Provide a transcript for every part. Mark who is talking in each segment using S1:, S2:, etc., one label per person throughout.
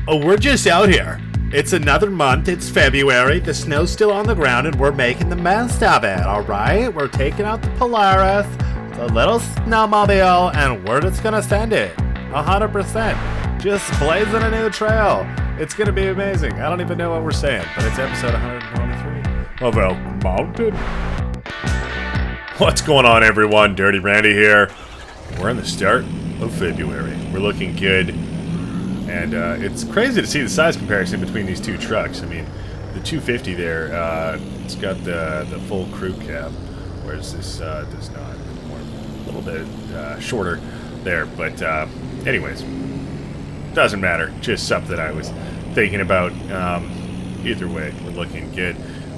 S1: Oh, we're just out here. It's another month, it's February, the snow's still on the ground, and we're making the most of it, alright? We're taking out the Polaris, the little snowmobile, and we're just gonna send it. 100%. Just blazing a new trail. It's gonna be amazing. I don't even know what we're saying, but it's episode 123 of Elk Mountain. What's going on, everyone? Dirty Randy here. We're in the start of February. We're looking good. And it's crazy to see the size comparison between these two trucks. I mean, the 250 there, it's got the full crew cab, whereas this does not. A little bit shorter there. But anyways, doesn't matter. Just something I was thinking about. Either way, we're looking good.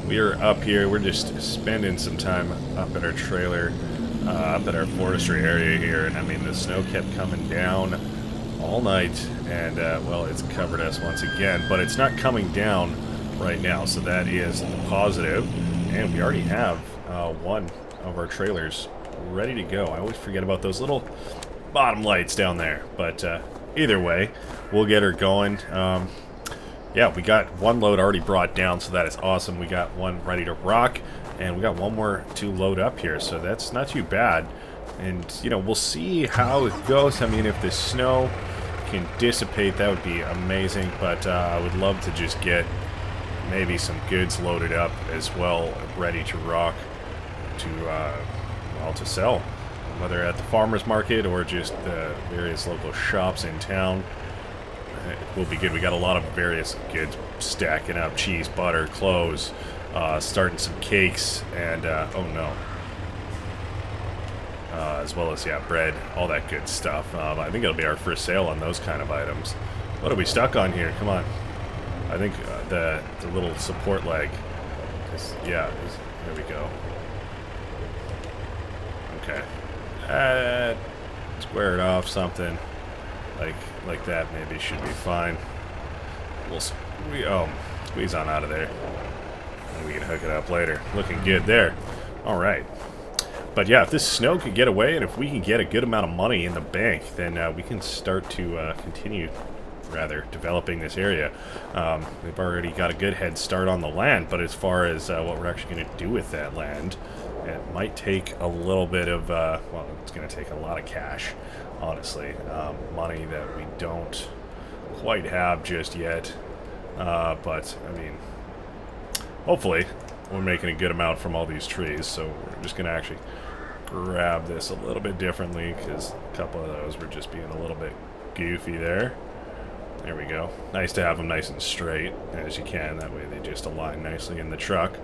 S1: We are up here. We're just spending some time up at our trailer, up at our forestry area here. And I mean, the snow kept coming down all night, and well, it's covered us once again, but it's not coming down right now, so that is the positive. And we already have one of our trailers ready to go. I always forget about those little bottom lights down there, but either way, we'll get her going. Yeah, we got one load already brought down, so that is awesome. We got one ready to rock, and we got one more to load up here, so that's not too bad. And, you know, we'll see how it goes. I mean, if the snow can dissipate, that would be amazing. But I would love to just get maybe some goods loaded up as well, ready to rock, to, well, to sell. Whether at the farmer's market or just the various local shops in town. It will be good. We got a lot of various goods stacking up. Cheese, butter, clothes, starting some cakes, and, oh no. As well as, yeah, bread, all that good stuff. I think it'll be our first sale on those kind of items. What are we stuck on here? Come on. I think the little support leg. Yeah, there we go. Okay. Square it off, something like that maybe should be fine. We'll squeeze on out of there. And we can hook it up later. Looking good there. All right. But yeah, if this snow could get away, and if we can get a good amount of money in the bank, then we can start to continue, rather, developing this area. We've already got a good head start on the land, but as far as what we're actually going to do with that land, it might take a little bit of, well, it's going to take a lot of cash, honestly. Money that we don't quite have just yet. But, I mean, hopefully we're making a good amount from all these trees, so we're just going to actually grab this a little bit differently, because a couple of those were just being a little bit goofy there. There we go. Nice to have them nice and straight as you can, that way they just align nicely in the truck.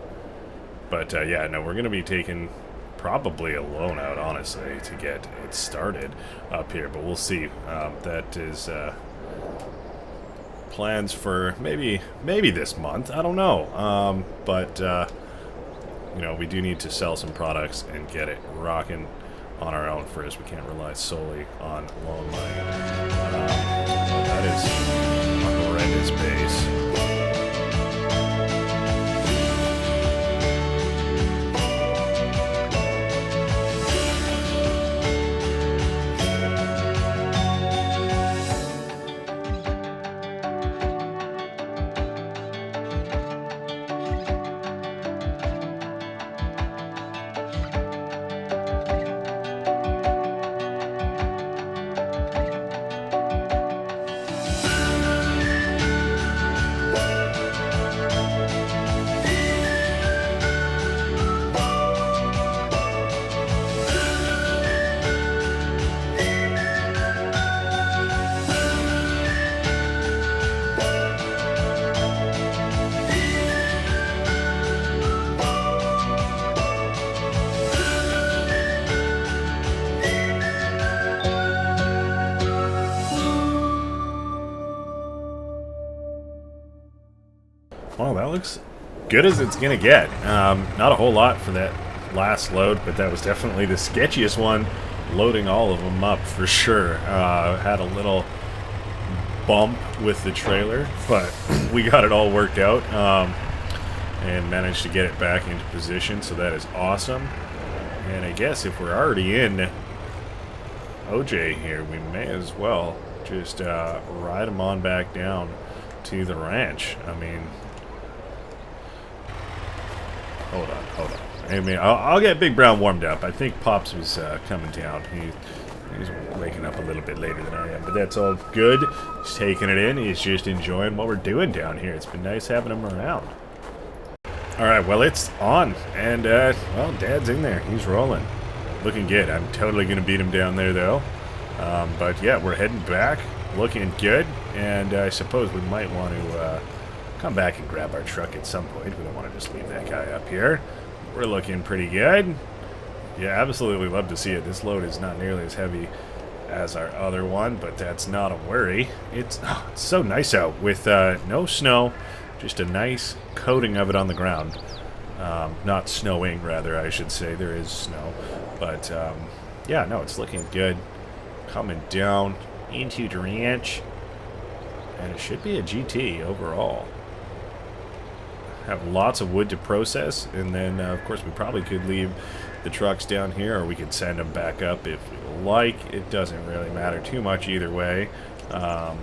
S1: But yeah, no, we're going to be taking probably a loan out, honestly, to get it started up here, but we'll see. That is plans for maybe this month. I don't know. But you know, we do need to sell some products and get it rocking on our own first. We can't rely solely on loan money. That is a horrendous base. Well, that looks good as it's going to get. Not a whole lot for that last load, but that was definitely the sketchiest one, loading all of them up for sure. Had a little bump with the trailer, but we got it all worked out and managed to get it back into position, so that is awesome. And I guess if we're already in OJ here, we may as well just ride them on back down to the ranch. I mean, hold on. I mean, I'll get Big Brown warmed up. I think Pops was coming down. He's waking up a little bit later than I am, but that's all good. He's taking it in. He's just enjoying what we're doing down here. It's been nice having him around. All right, well, it's on, and well, Dad's in there. He's rolling, looking good. I'm totally gonna beat him down there, though. But yeah, we're heading back, looking good, and I suppose we might want to come back and grab our truck at some point. We don't want to just leave that guy up here. We're looking pretty good. Yeah, absolutely love to see it. This load is not nearly as heavy as our other one, but that's not a worry. It's so nice out with no snow, just a nice coating of it on the ground. Not snowing, rather, I should say. There is snow. But, yeah, no, it's looking good. Coming down into the ranch. And it should be a GT overall. Have lots of wood to process, and then of course we probably could leave the trucks down here, or we could send them back up if we like. It doesn't really matter too much either way. Oh,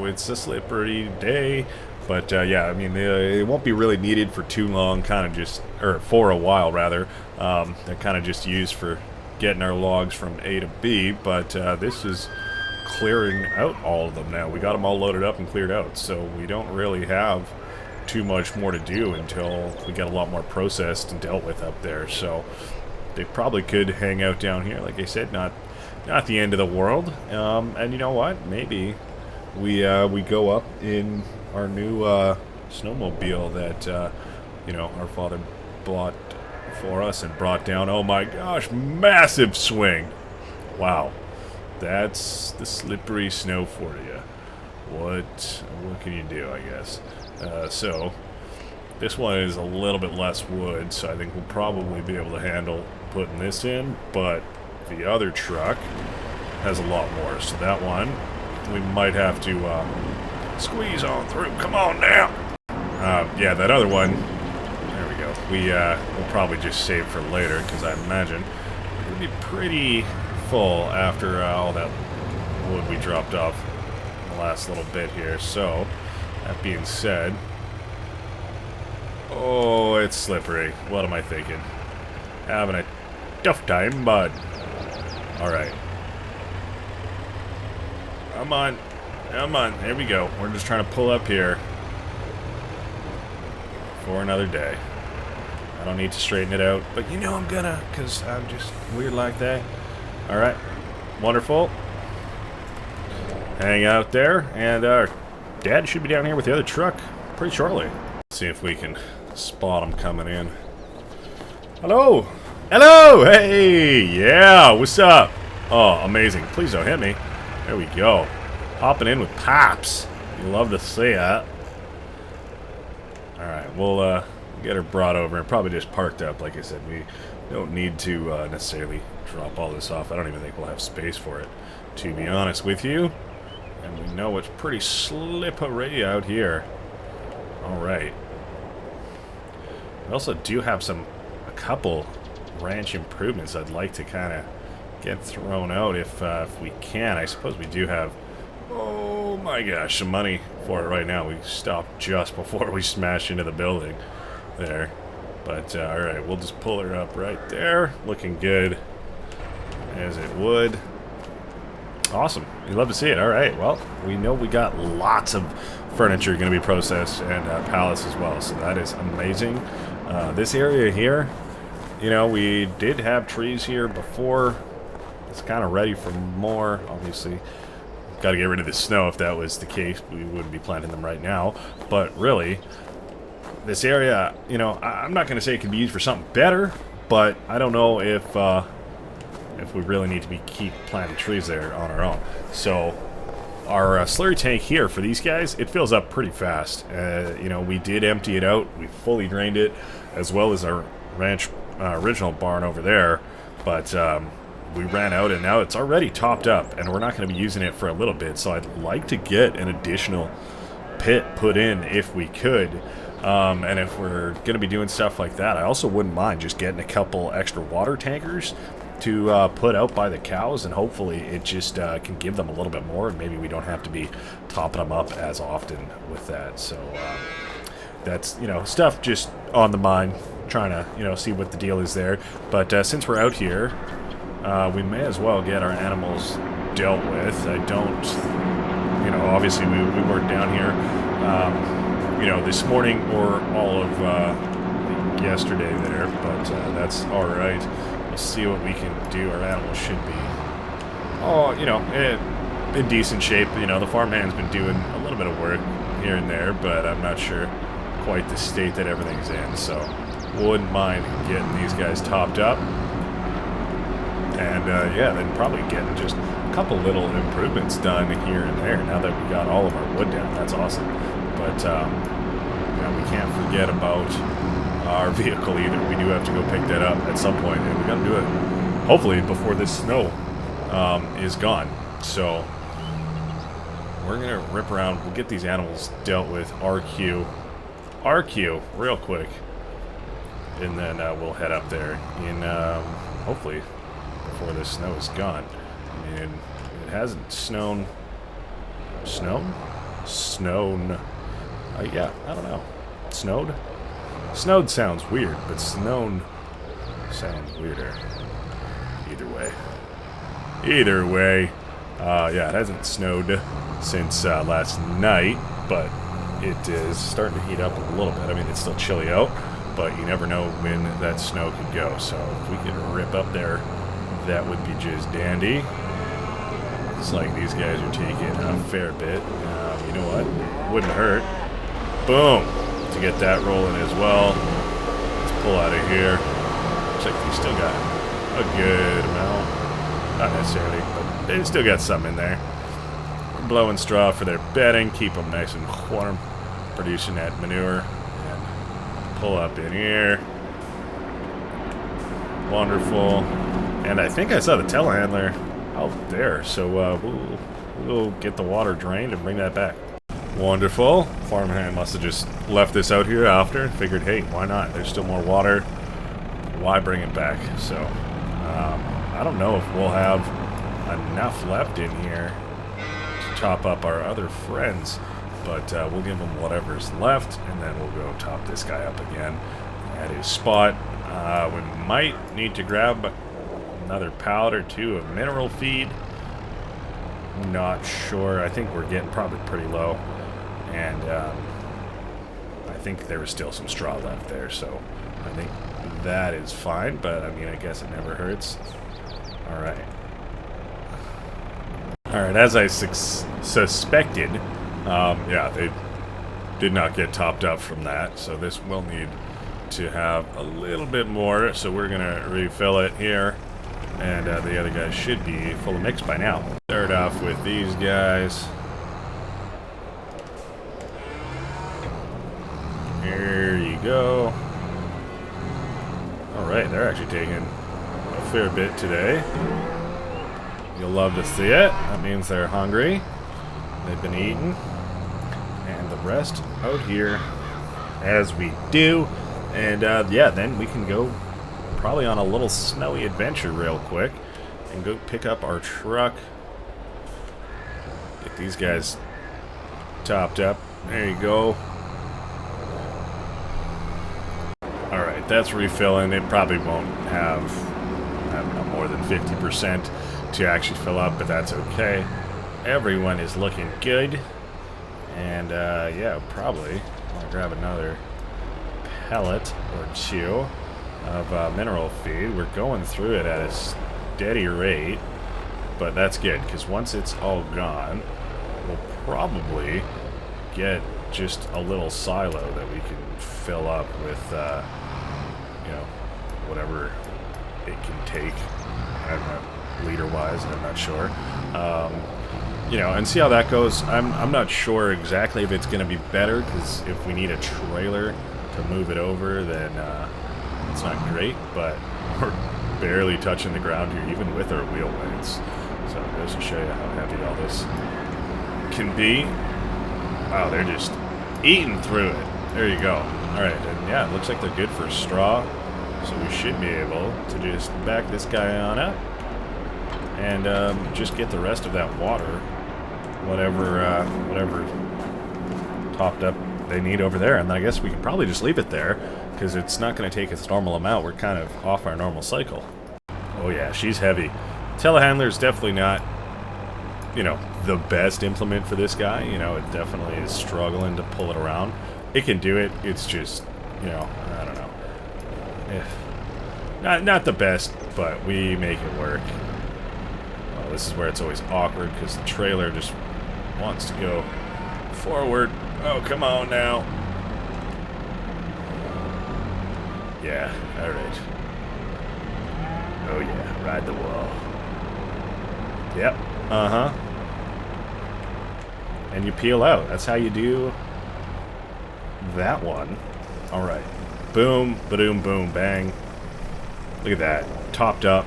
S1: it's a slippery day, but yeah, I mean, it won't be really needed for too long, kind of just, or for a while rather. They're kind of just used for getting our logs from A to B, but this is clearing out all of them now. We got them all loaded up and cleared out, so we don't really have too much more to do until we get a lot more processed and dealt with up there. So they probably could hang out down here, like I said, not the end of the world. And you know what, maybe we go up in our new snowmobile that you know, our father bought for us and brought down. Oh my gosh, massive swing. Wow, that's the slippery snow for you. What can you do, I guess? So this one is a little bit less wood, so I think we'll probably be able to handle putting this in, but the other truck has a lot more, so that one we might have to squeeze on through. Come on now. Yeah, that other one, there we go. We'll probably just save for later, because I imagine it'll be pretty full after all that wood we dropped off in the last little bit here. So that being said, oh, it's slippery. What am I thinking? Having a tough time, bud. Alright. Come on. Come on. There we go. We're just trying to pull up here for another day. I don't need to straighten it out, but you know I'm gonna, because I'm just weird like that. Alright. Wonderful. Hang out there, and our Dad should be down here with the other truck pretty shortly. Let's see if we can spot him coming in. Hello! Hello! Hey! Yeah! What's up? Oh, amazing. Please don't hit me. There we go. Hopping in with Pops. You love to see it. Alright, we'll get her brought over and probably just parked up. Like I said, we don't need to necessarily drop all this off. I don't even think we'll have space for it, to be honest with you. And we know it's pretty slippery out here. Alright. We also do have a couple ranch improvements I'd like to kind of get thrown out if we can. I suppose we do have, oh my gosh, some money for it right now. We stopped just before we smashed into the building there. But alright, we'll just pull her up right there. Looking good as it would. Awesome. You'd love to see it. Alright, well, we know we got lots of furniture going to be processed, and pallets as well, so that is amazing. This area here, you know, we did have trees here before. It's kind of ready for more. Obviously, got to get rid of the snow. If that was the case, we wouldn't be planting them right now. But really, this area, you know, I'm not going to say it can be used for something better, but I don't know if we really need to keep planting trees there on our own. So our slurry tank here for these guys, it fills up pretty fast. You know, we did empty it out. We fully drained it, as well as our ranch original barn over there. But we ran out, and now it's already topped up, and we're not going to be using it for a little bit. So I'd like to get an additional pit put in if we could. And if we're going to be doing stuff like that, I also wouldn't mind just getting a couple extra water tankers to put out by the cows, and hopefully it just can give them a little bit more, and maybe we don't have to be topping them up as often with that. So that's, you know, stuff just on the mind, trying to, you know, see what the deal is there. But since we're out here, we may as well get our animals dealt with. I don't, you know, obviously we weren't down here, you know, this morning or all of yesterday there, but that's all right. We'll see what we can do. Our animals should be, oh, you know, in decent shape. You know, the farmhand's been doing a little bit of work here and there, but I'm not sure quite the state that everything's in, so wouldn't mind getting these guys topped up. And yeah, then probably getting just a couple little improvements done here and there now that we got all of our wood down. That's awesome. But you know, we can't forget about our vehicle either. We do have to go pick that up at some point, and we got to do it hopefully before this snow is gone. So we're gonna rip around. We'll get these animals dealt with. RQ real quick, and then we'll head up there in hopefully before this snow is gone. I mean, it hasn't snowed. Yeah, I don't know. Snowed? Snowed sounds weird, but snown sounds weirder. Either way, yeah, it hasn't snowed since last night, but it is starting to heat up a little bit. I mean, it's still chilly out, but you never know when that snow could go. So if we could rip up there, that would be just dandy. It's like these guys are taking a fair bit. You know what? Wouldn't hurt. Boom! To get that rolling as well. Let's pull out of here. Looks like they still got a good amount. Not necessarily, but they still got some in there. We're blowing straw for their bedding. Keep them nice and warm. Producing that manure. And pull up in here. Wonderful. And I think I saw the telehandler out there. So we'll get the water drained and bring that back. Wonderful. Farmhand must have just left this out here after and figured, hey, why not? There's still more water. Why bring it back? So, I don't know if we'll have enough left in here to top up our other friends, but we'll give them whatever's left, and then we'll go top this guy up again at his spot. We might need to grab another pallet or two of mineral feed. Not sure. I think we're getting probably pretty low. And I think there was still some straw left there, so I think that is fine, but I mean, I guess it never hurts. Alright. Alright, as I suspected, yeah, they did not get topped up from that, so this will need to have a little bit more, so we're going to refill it here, and the other guys should be full of mix by now. Start off with these guys. Here you go. Alright, they're actually taking a fair bit today. You'll love to see it. That means they're hungry. They've been eating. And the rest out here as we do. And yeah, then we can go probably on a little snowy adventure real quick and go pick up our truck. Get these guys topped up. There you go. Alright, that's refilling. It probably won't have, I don't know, more than 50% to actually fill up, but that's okay. Everyone is looking good. And yeah, probably I'll grab another pellet or two of mineral feed. We're going through it at a steady rate, but that's good, because once it's all gone, we'll probably get just a little silo that we can fill up with, you know, whatever it can take. I don't know, liter-wise, I'm not sure. You know, and see how that goes. I'm not sure exactly if it's going to be better, because if we need a trailer to move it over, then it's not great, but we're barely touching the ground here, even with our wheel weights. So it goes to show you how heavy all this can be. Wow, they're just eating through it. There you go. Alright, and yeah, it looks like they're good for straw. So we should be able to just back this guy on up and just get the rest of that water, whatever topped up they need over there. And then I guess we can probably just leave it there because it's not going to take its normal amount. We're kind of off our normal cycle. Oh yeah, she's heavy. Telehandler is definitely not, you know, the best implement for this guy. You know, it definitely is struggling to pull it around. It can do it. It's just, you know, I don't know. Not the best, but we make it work. Oh, this is where it's always awkward because the trailer just wants to go forward. Oh, come on now. Yeah, alright. Oh yeah, ride the wall. Yep, uh-huh. And you peel out. That's how you do that one. Alright. Boom, ba-doom, boom, bang. Look at that. Topped up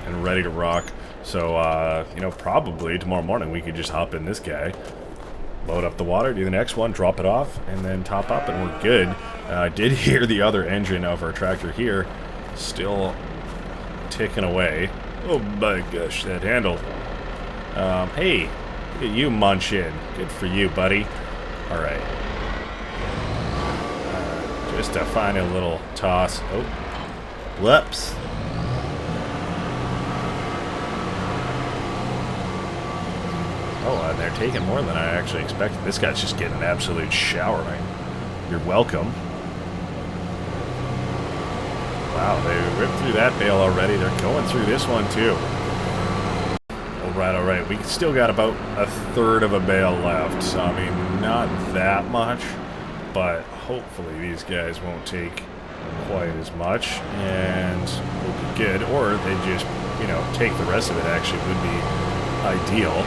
S1: and ready to rock. So, you know, probably tomorrow morning we could just hop in this guy, load up the water, do the next one, drop it off, and then top up, and we're good. I did hear the other engine of our tractor here still ticking away. Oh my gosh, that handle. Hey, look at you munching. Good for you, buddy. Alright. Just a final little toss. Oh, whoops. Oh, and they're taking more than I actually expected. This guy's just getting an absolute showering. You're welcome. Wow, they ripped through that bale already. They're going through this one, too. Alright. We still got about a third of a bale left. So, I mean, not that much. But hopefully these guys won't take quite as much. And we'll be good. Or they just, you know, take the rest of it actually would be ideal.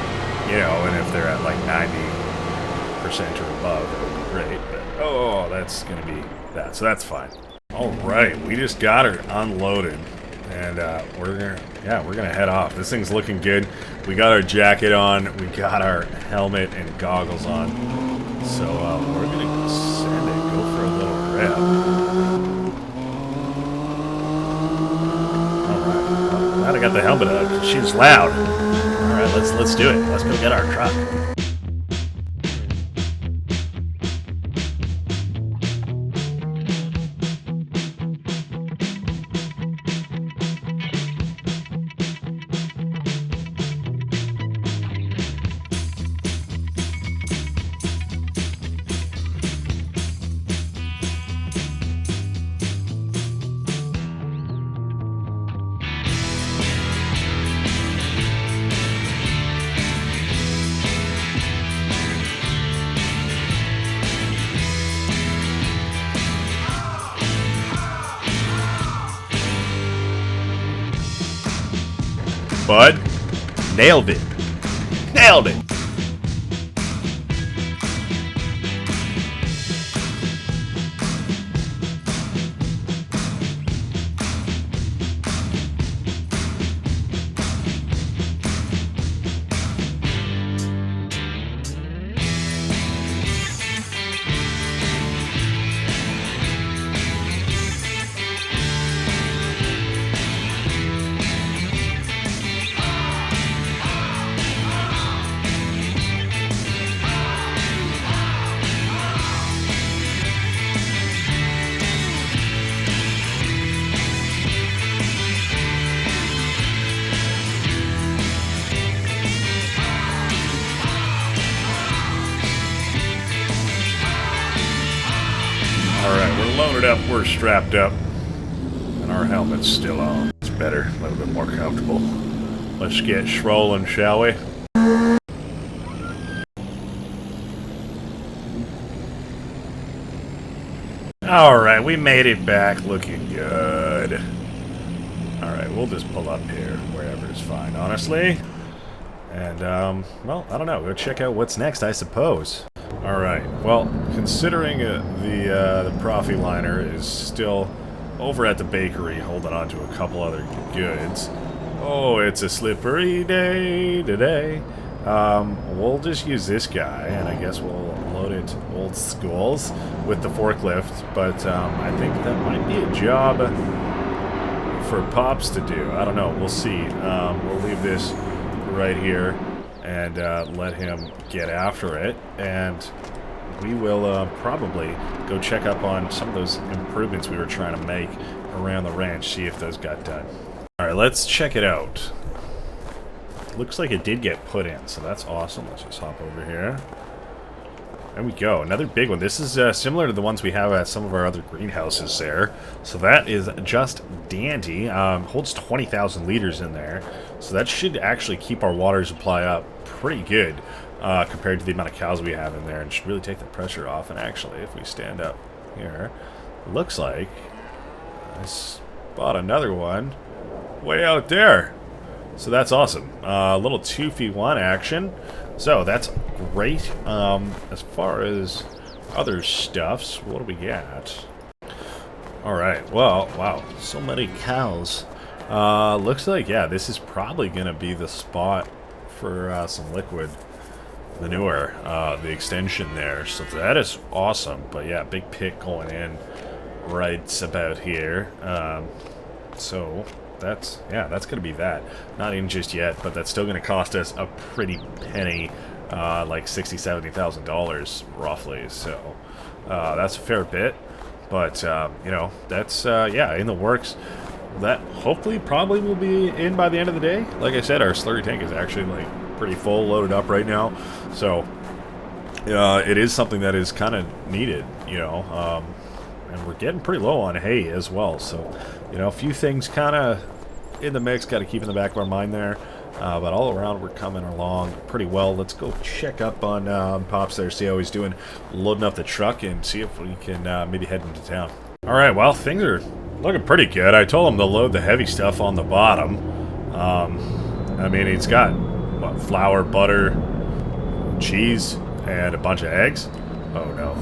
S1: You know, and if they're at like 90% or above, it would be great. But, oh, that's going to be that. So that's fine. Alright, we just got her unloaded. And we're gonna head off. This thing's looking good. We got our jacket on. We got our helmet and goggles on. So we're gonna send it. Go for a little rip. Alright. Well, glad I got the helmet on. She was loud. Alright, let's do it. Let's go get our truck. Bud, nailed it. Nailed it. Alright, we're loaded up, we're strapped up, and our helmet's still on. It's better, a little bit more comfortable. Let's get strolling, shall we? Alright, we made it back, looking good. Alright, we'll just pull up here, wherever's fine, honestly. And, well, I don't know, go check out what's next, I suppose. Alright, well, considering the Profiliner is still over at the bakery holding on to a couple other goods. Oh, it's a slippery day today. We'll just use this guy, and I guess we'll load load it old schools with the forklift, but I think that might be a job for Pops to do. I don't know. We'll see. We'll leave this right here and let him get after it, and we will probably go check up on some of those improvements we were trying to make around the ranch, see if those got done. Alright, let's check it out. Looks like it did get put in, so that's awesome. Let's just hop over here. There we go. Another big one. This is similar to the ones we have at some of our other greenhouses there. So that is just dandy. Holds 20,000 liters in there. So that should actually keep our water supply up pretty good compared to the amount of cows we have in there, and should really take the pressure off. And actually, if we stand up here, looks like I spot another one way out there. So that's awesome. A little 2v1 action. So that's great. As far as other stuffs, what do we got? Alright, well, wow. So many cows. Looks like, yeah, this is probably going to be the spot for some liquid manure. The extension there. So that is awesome. But yeah, big pit going in right about here. So that's gonna be that. Not in just yet, but that's still gonna cost us a pretty penny, like $60,000-$70,000 roughly. So that's a fair bit, but you know, that's yeah, in the works. That hopefully probably will be in by the end of the day. Like I said, our slurry tank is actually like pretty full, loaded up right now, so it is something that is kind of needed, you know. And we're getting pretty low on hay as well, so you know, a few things kind of in the mix, got to keep in the back of our mind there. But all around, we're coming along pretty well. Let's go check up on Pops there, see how he's doing, loading up the truck, and see if we can maybe head into town. All right, well, things are looking pretty good. I told him to load the heavy stuff on the bottom. I mean, he's got what, flour, butter, cheese, and a bunch of eggs. Oh no.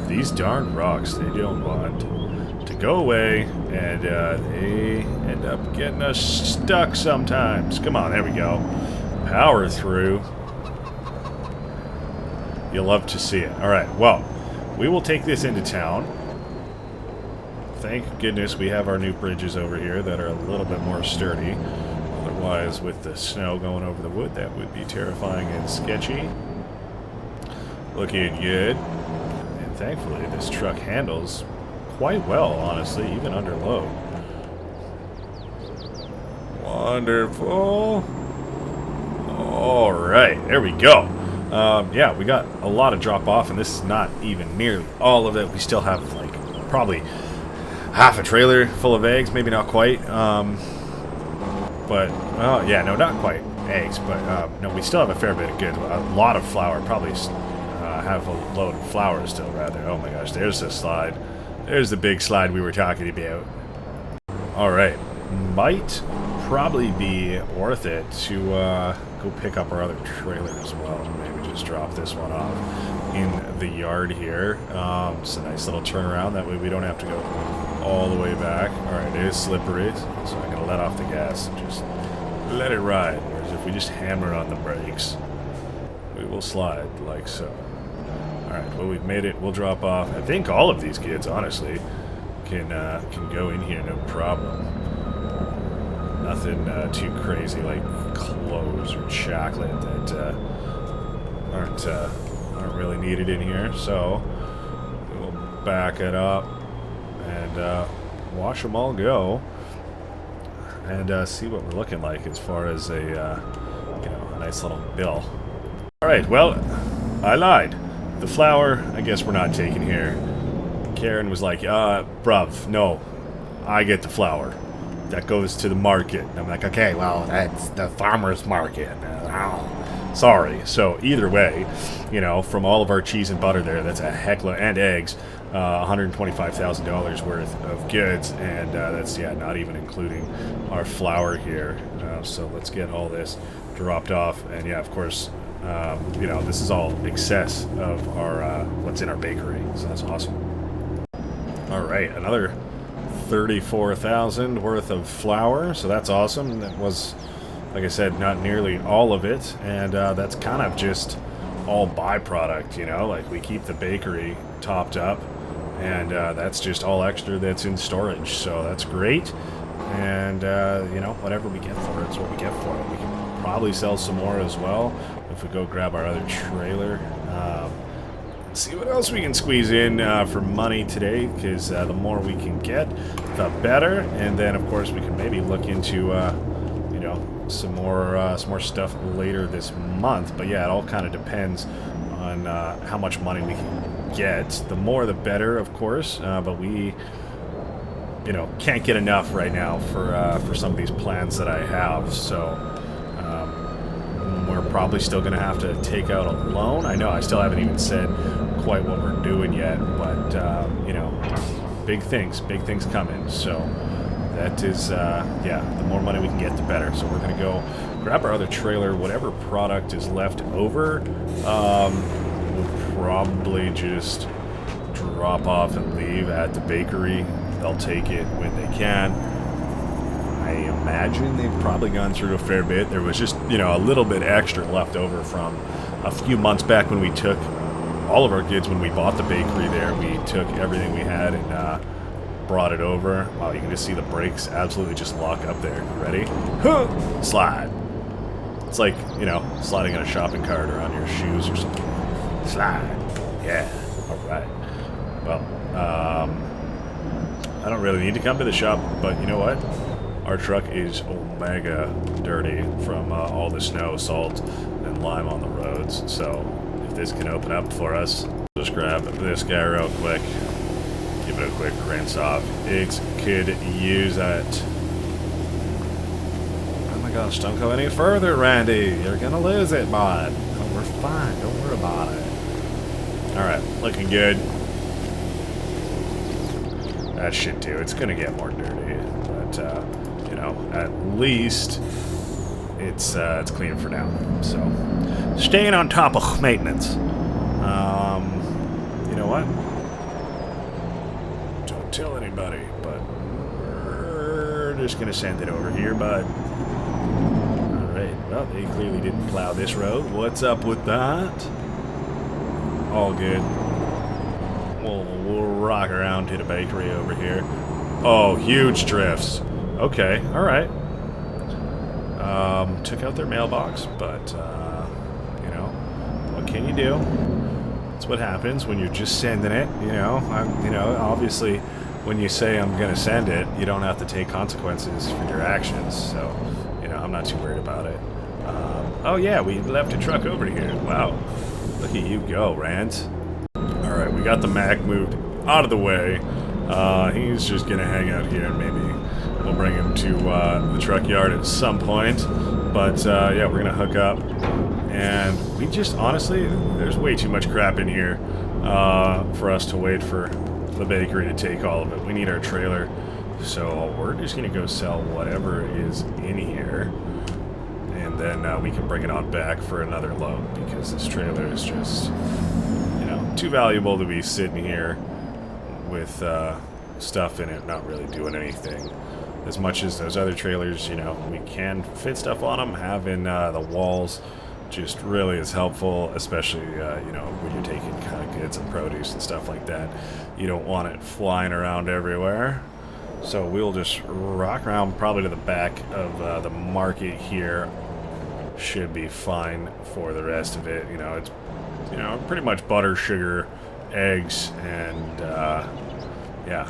S1: These darn rocks, they don't want to go away, and they end up getting us stuck sometimes. Come on, there we go. Power through. You'll love to see it. Alright, well, we will take this into town. Thank goodness we have our new bridges over here that are a little bit more sturdy. Otherwise, with the snow going over the wood, that would be terrifying and sketchy. Looking good. Thankfully, this truck handles quite well, honestly, even under load. Wonderful. Alright, there we go. Yeah, we got a lot of drop off, and this is not even nearly all of it. We still have, like, probably half a trailer full of eggs, maybe not quite. But, yeah, no, not quite eggs, but, no, we still have a fair bit of good. A lot of flour, probably have a load of flour still, rather. Oh my gosh, there's the slide. There's the big slide we were talking about. Alright, might probably be worth it to go pick up our other trailer as well. Maybe just drop this one off in the yard here. It's a nice little turnaround, that way we don't have to go all the way back. Alright, it is slippery, so I'm going to let off the gas and just let it ride. Whereas if we just hammer on the brakes, we will slide like so. Alright, well, we've made it. We'll drop off. I think all of these kids, honestly, can go in here no problem. Nothing too crazy like clothes or chocolate that aren't really needed in here. So we'll back it up and watch them all go and see what we're looking like as far as a you know, a nice little bill. Alright, well, I lied. The flour, I guess we're not taking here. Karen was like, bruv, no, I get the flour. That goes to the market. And I'm like, okay, well, that's the farmer's market. Sorry. So either way, you know, from all of our cheese and butter there, that's a heck load, and eggs, $125,000 worth of goods, and that's, yeah, not even including our flour here. So let's get all this dropped off, and yeah, of course, you know, this is all excess of our what's in our bakery, so that's awesome. All right, another 34,000 worth of flour, so that's awesome. That was, like I said, not nearly all of it, and that's kind of just all byproduct, you know, like we keep the bakery topped up, and that's just all extra that's in storage, so that's great. And you know, whatever we get for it is what we get for it. We can probably sell some more as well if we go grab our other trailer. See what else we can squeeze in for money today, because the more we can get, the better. And then, of course, we can maybe look into, you know, some more stuff later this month. But yeah, it all kind of depends on how much money we can get. The more, the better, of course. But we, you know, can't get enough right now for some of these plans that I have. So. We're probably still going to have to take out a loan. I know I still haven't even said quite what we're doing yet, but, you know, big things coming. So that is, yeah, the more money we can get, the better. So we're going to go grab our other trailer. Whatever product is left over, we'll probably just drop off and leave at the bakery. They'll take it when they can. I imagine they've probably gone through a fair bit. There was just, you know, a little bit extra left over from a few months back when we took all of our goods. When we bought the bakery there, we took everything we had and brought it over. Wow, you can just see the brakes absolutely just lock up there. Ready? Slide. It's like, you know, sliding on a shopping cart or on your shoes or something. Slide. Yeah. All right. Well, I don't really need to come to the shop, but you know what? Our truck is omega dirty from all the snow, salt, and lime on the roads. So if this can open up for us, just grab this guy real quick. Give it a quick rinse off. It could use it. Oh my gosh, don't go any further, Randy. You're going to lose it, bud. Oh, we're fine. Don't worry about it. Alright, looking good. That should do. It's going to get more dirty, but you know, at least it's clean for now. So, staying on top of maintenance. You know what? Don't tell anybody, but we're just gonna send it over here, bud. All right. Well, they clearly didn't plow this road. What's up with that? All good. We'll rock around to the bakery over here. Oh, huge drifts. Okay, alright. Took out their mailbox, but, you know, what can you do? That's what happens when you're just sending it, you know. You know, obviously, when you say I'm going to send it, you don't have to take consequences for your actions, so, you know, I'm not too worried about it. Oh, yeah, we left a truck over here. Wow. Look at you go, Rand. Alright, we got the Mac moved out of the way. He's just going to hang out here and maybe we'll bring him to the truck yard at some point. But, yeah, we're going to hook up. And we just, honestly, there's way too much crap in here for us to wait for the bakery to take all of it. We need our trailer. So we're just going to go sell whatever is in here. And then we can bring it on back for another load. Because this trailer is just, you know, too valuable to be sitting here with stuff in it not really doing anything. As much as those other trailers, you know, we can fit stuff on them. Having the walls just really is helpful, especially, you know, when you're taking kind of goods and produce and stuff like that. You don't want it flying around everywhere. So we'll just rock around probably to the back of the market here. Should be fine for the rest of it. You know, it's, you know, pretty much butter, sugar, eggs, and, yeah.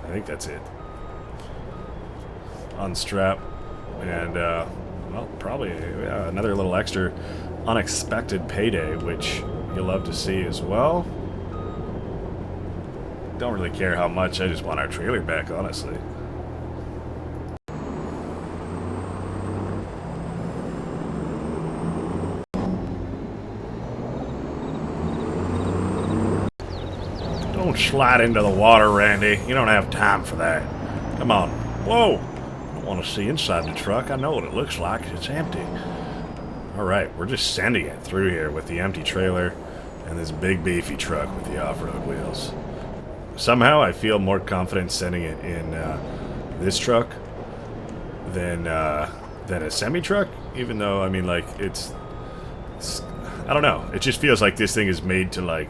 S1: I think that's it. Unstrap, and well, probably another little extra unexpected payday, which you'll love to see as well. Don't really care how much, I just want our trailer back, honestly. Don't slide into the water, Randy. You don't have time for that. Come on. Whoa! I want to see inside the truck. I know what it looks like. It's empty. Alright, we're just sending it through here with the empty trailer and this big beefy truck with the off-road wheels. Somehow I feel more confident sending it in this truck than a semi-truck, even though, I mean, like, it's I don't know. It just feels like this thing is made to, like,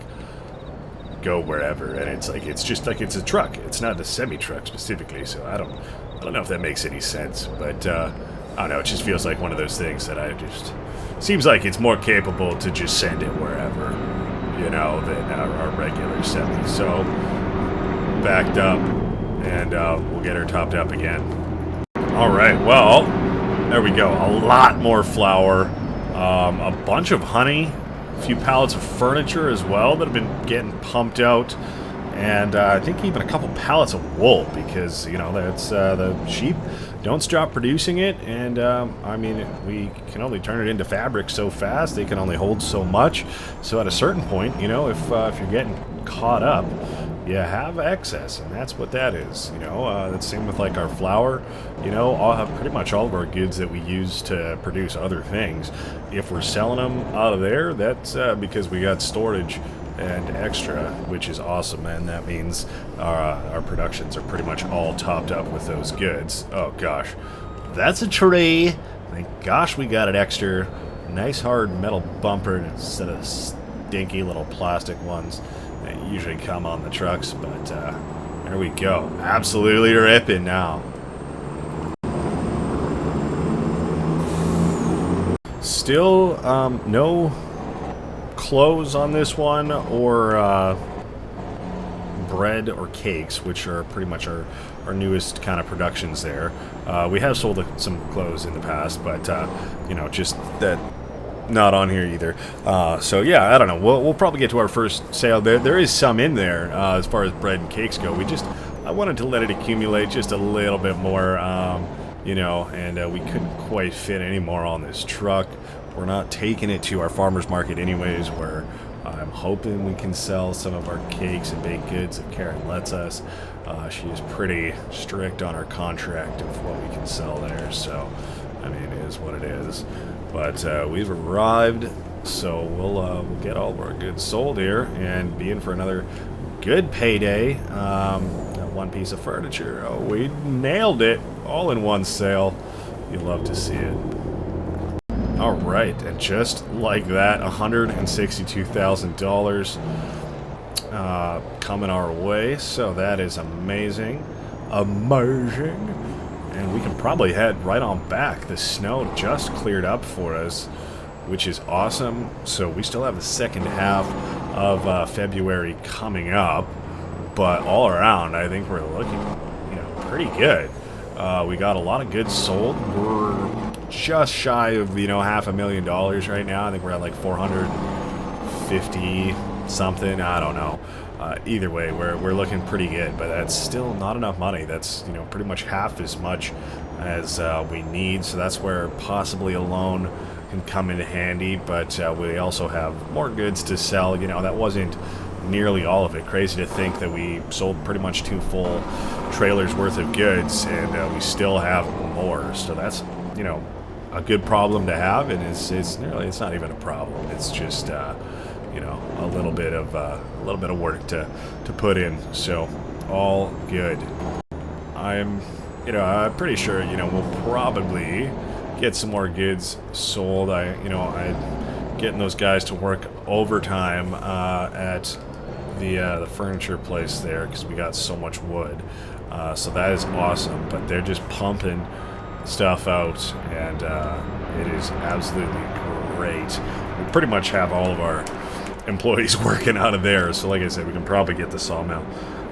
S1: go wherever, and it's like, it's just like it's a truck. It's not a semi-truck specifically, so I don't know if that makes any sense, but I don't know. It just feels like one of those things that seems like it's more capable to just send it wherever, you know, than our regular semi. So backed up, and we'll get her topped up again. All right, well, there we go. A lot more flour, a bunch of honey, a few pallets of furniture as well that have been getting pumped out, and I think even a couple pallets of wool, because, you know, that's the sheep don't stop producing it, and I mean, we can only turn it into fabric so fast. They can only hold so much. So at a certain point, you know, if you're getting caught up, you have excess, and that's what that is. You know, that's same with like our flour. You know, pretty much all of our goods that we use to produce other things, if we're selling them out of there, that's because we got storage and extra, which is awesome, and that means our productions are pretty much all topped up with those goods. Oh gosh, that's a tree. Thank gosh we got it extra. Nice hard metal bumper instead of stinky little plastic ones that usually come on the trucks, but there we go. Absolutely ripping now. Still no clothes on this one, or bread or cakes, which are pretty much our newest kind of productions there. We have sold some clothes in the past, but you know, just that not on here either. So yeah, I don't know. We'll probably get to our first sale. There is some in there as far as bread and cakes go. I wanted to let it accumulate just a little bit more, you know, and we couldn't quite fit any more on this truck. We're not taking it to our farmer's market anyways, where I'm hoping we can sell some of our cakes and baked goods if Karen lets us. She is pretty strict on her contract of what we can sell there, so I mean, it is what it is. But we've arrived, so we'll get all of our goods sold here and be in for another good payday. That one piece of furniture, oh, we nailed it, all in one sale. You love to see it. All right, and just like that, $162,000 coming our way, so that is amazing. Amazing. And we can probably head right on back. The snow just cleared up for us, which is awesome. So we still have the second half of February coming up, but all around, I think we're looking, you know, pretty good. We got a lot of goods sold. We're just shy of, you know, $500,000 right now. I think we're at like 450 something. I don't know. Either way, we're looking pretty good, but that's still not enough money. That's, you know, pretty much half as much as we need. So that's where possibly a loan can come in handy. But we also have more goods to sell. You know, that wasn't nearly all of it. Crazy to think that we sold pretty much 2 full trailers worth of goods, and we still have more. So that's, you know, a good problem to have, and it's not even a problem. It's just you know, a little bit of work to put in. So all good. I'm I'm pretty sure, you know, we'll probably get some more goods sold. I'm getting those guys to work overtime at the furniture place there because we got so much wood. So that is awesome. But they're just pumping stuff out, and it is absolutely great. We pretty much have all of our employees working out of there, so like I said, we can probably get the sawmill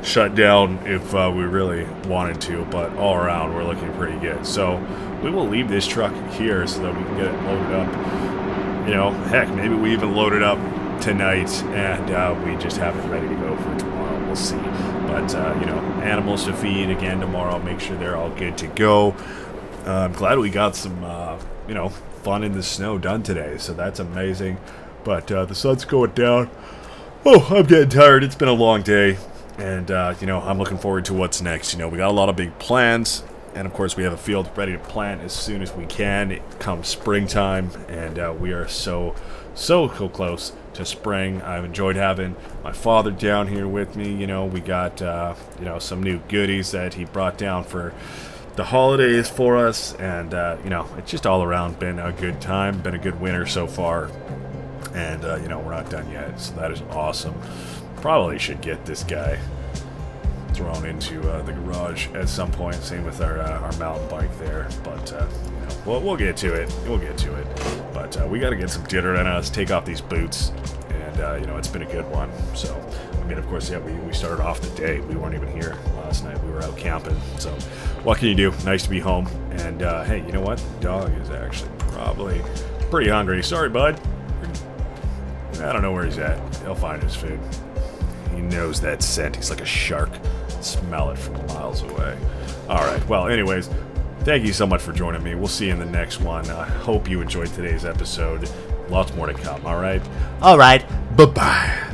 S1: shut down if we really wanted to, but all around we're looking pretty good. So we will leave this truck here so that we can get it loaded up. You know, heck, maybe we even load it up tonight and we just have it ready to go for tomorrow. We'll see. But you know, animals to feed again tomorrow, make sure they're all good to go. I'm glad we got some you know, fun in the snow done today, so that's amazing. But the sun's going down. Oh, I'm getting tired. It's been a long day. And, you know, I'm looking forward to what's next. You know, we got a lot of big plans. And, of course, we have a field ready to plant as soon as we can. It comes springtime. And we are so close to spring. I've enjoyed having my father down here with me. You know, we got, you know, some new goodies that he brought down for the holidays for us. And, you know, it's just all around been a good time. Been a good winter so far. And, you know, we're not done yet, so that is awesome. Probably should get this guy thrown into the garage at some point. Same with our mountain bike there. But, you know, we'll get to it. We'll get to it. But we got to get some dinner in us, take off these boots. And, you know, it's been a good one. So, I mean, of course, yeah, we started off the day. We weren't even here last night. We were out camping. So, what can you do? Nice to be home. And, hey, you know what? Dog is actually probably pretty hungry. Sorry, bud. I don't know where he's at. He'll find his food. He knows that scent. He's like a shark. Smell it from miles away. Alright, well, anyways, thank you so much for joining me. We'll see you in the next one. I hope you enjoyed today's episode. Lots more to come, alright?
S2: Alright, bye-bye.